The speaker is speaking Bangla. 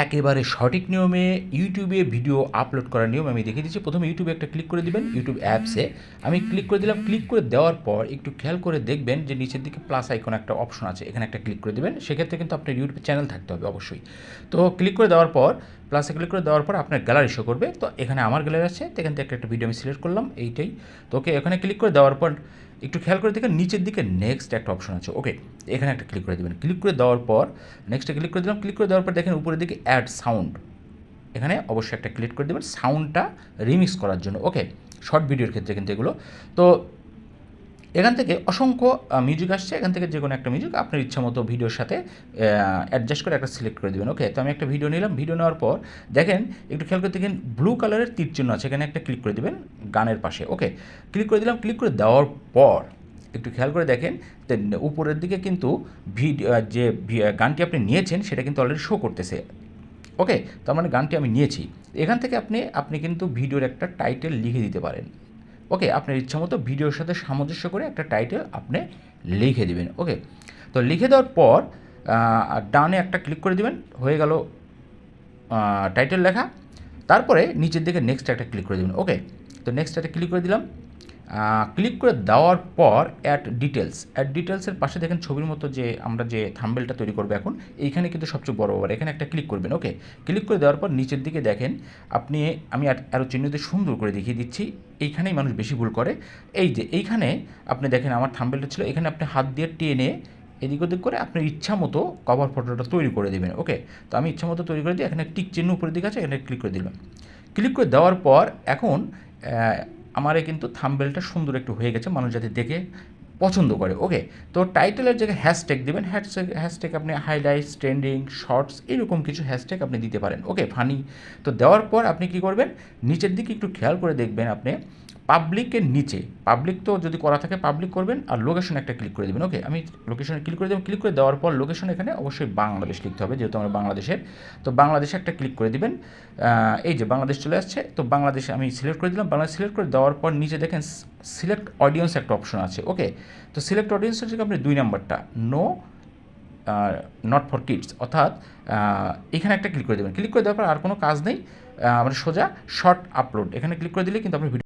একেবারে সঠিক নিয়মে ইউটিউবে ভিডিও আপলোড করার নিয়ম আমি দেখিয়ে দিচ্ছি। প্রথমে ইউটিউবে একটা ক্লিক করে দিবেন, ইউটিউব অ্যাপসে আমি ক্লিক করে দিলাম। ক্লিক করে দেওয়ার পর একটু খেয়াল করে দেখবেন যে নিচের দিকে প্লাস আইকন একটা অপশন আছে, এখানে একটা ক্লিক করে দেবেন। সেক্ষেত্রে কিন্তু আপনার ইউটিউব চ্যানেল থাকতে হবে অবশ্যই। তো ক্লিক করে দেওয়ার পর প্লাসে ক্লিক করে দেওয়ার পর আপনার গ্যালারি শো করবে। তো এখানে আমার গ্যালারি আছে, তো এখান থেকে একটা ভিডিও আমি সিলেক্ট করলাম, এইটাই। তো ওকে, এখানে ক্লিক করে দেওয়ার পর একটু খেয়াল করে দেখেন নিচের দিকে নেক্সট একটা অপশন আছে, ওকে, এখানে একটা ক্লিক করে দেবেন। ক্লিক করে দেওয়ার পর নেক্সটে ক্লিক করে দিলাম। ক্লিক করে দেওয়ার পর দেখেন উপরের দিকে অ্যাড সাউন্ড, এখানে অবশ্যই একটা ক্লিক করে দেবেন সাউন্ডটা রিমিক্স করার জন্য, ওকে, শর্ট ভিডিওর ক্ষেত্রে কিন্তু এগুলো। তো এখান থেকে অসংখ্য মিউজিক আসছে, এখান থেকে যে কোনো একটা মিউজিক আপনার ইচ্ছা মতো ভিডিওর সাথে অ্যাডজাস্ট করে একটা সিলেক্ট করে দেবেন, ওকে। তো আমি একটা ভিডিও নিলাম, ভিডিও নেওয়ার পর দেখেন একটু খেয়াল করে দেখেন ব্লু কালারের তীর চিহ্ন আছে, এখানে একটা ক্লিক করে দেবেন গানের পাশে, ওকে। ক্লিক করে দিলাম। ক্লিক করে দেওয়ার পর একটু খেয়াল করে দেখেন উপরের দিকে কিন্তু যে গানটি আপনি নিয়েছেন সেটা কিন্তু অলরেডি শো করতেছে, ওকে। তার মানে গানটি আমি নিয়েছি। এখান থেকে আপনি কিন্তু ভিডিওর একটা টাইটেল লিখে দিতে পারেন, ওকে। আপনার ইচ্ছা মতো ভিডিওর সাথে সামঞ্জস্য করে একটা টাইটেল আপনি লিখে দিবেন, ওকে। তো লিখে দেওয়ার পর ডানে একটা ক্লিক করে দিবেন, হয়ে গেল টাইটেল লেখা। তারপরে নিচের দিকে নেক্সট একটা ক্লিক করে দেবেন, ওকে। তো নেক্সট একটা ক্লিক করে দিলাম। ক্লিক করে দেওয়ার পর অ্যাড ডিটেলসের পাশে দেখেন ছবির মতো যে আমরা যে থাম্বনেলটা তৈরি করবো এখন, এইখানে কিন্তু সবচেয়ে বড় এখানে একটা ক্লিক করবেন, ওকে। ক্লিক করে দেওয়ার পর নিচের দিকে দেখেন আমি আরও চিহ্ন দিয়ে সুন্দর করে দেখিয়ে দিচ্ছি, এইখানেই মানুষ বেশি ভুল করে। এই যে এইখানে আপনি দেখেন আমার থাম্বনেলটা ছিল, এখানে আপনি হাত দিয়ে টেনে এদিক ওদিক করে আপনার ইচ্ছা মতো কভার ফটোটা তৈরি করে দেবেন, ওকে। তো আমি ইচ্ছা মতো তৈরি করে দিই, এখানে টিক চিহ্ন উপরের দিকে আছে, এখানে ক্লিক করে দিলাম। ক্লিক করে দেওয়ার পর এখন আমার কিন্তু থাম্বনেলটা সুন্দর একটু হয়ে গেছে, মানুষ যাতে দেখে পছন্দ করে, ওকে। তো টাইটেলের জায়গায় হ্যাশট্যাগ দেবেন, হ্যাশট্যাগ আপনি হাইলাইটস, ট্রেন্ডিং, শর্টস এরকম কিছু হ্যাশট্যাগ আপনি দিতে পারেন, ওকে, ফানি। তো দেওয়ার পর আপনি কী করবেন, নিচের দিকে একটু খেয়াল করে দেখবেন আপনি পাবলিকের নিচে, পাবলিক তো যদি করা থাকে পাবলিক করবেন, আর লোকেশন একটা ক্লিক করে দেবেন, ওকে। আমি লোকেশনে ক্লিক করে দেবেন। ক্লিক করে দেওয়ার পর লোকেশন এখানে অবশ্যই বাংলাদেশ লিখতে হবে, যেহেতু আমরা বাংলাদেশের। তো বাংলাদেশে একটা ক্লিক করে দিবেন, এই যে বাংলাদেশ চলে আসছে। তো বাংলাদেশে আমি সিলেক্ট করে দিলাম, বাংলাদেশ সিলেক্ট করে দেওয়ার পর নিচে দেখেন সিলেক্ট অডিয়েন্স একটা অপশন আছে, ওকে। তো সিলেক্ট অডিয়েন্সের থেকে আপনি 2 নাম্বারটা নো নট ফর কিডস, অর্থাৎ এখানে একটা ক্লিক করে দেবেন। ক্লিক করে দেওয়ার পর আর কোনো কাজ নেই, মানে সোজা শর্ট আপলোড, এখানে ক্লিক করে দিলে কিন্তু আপনি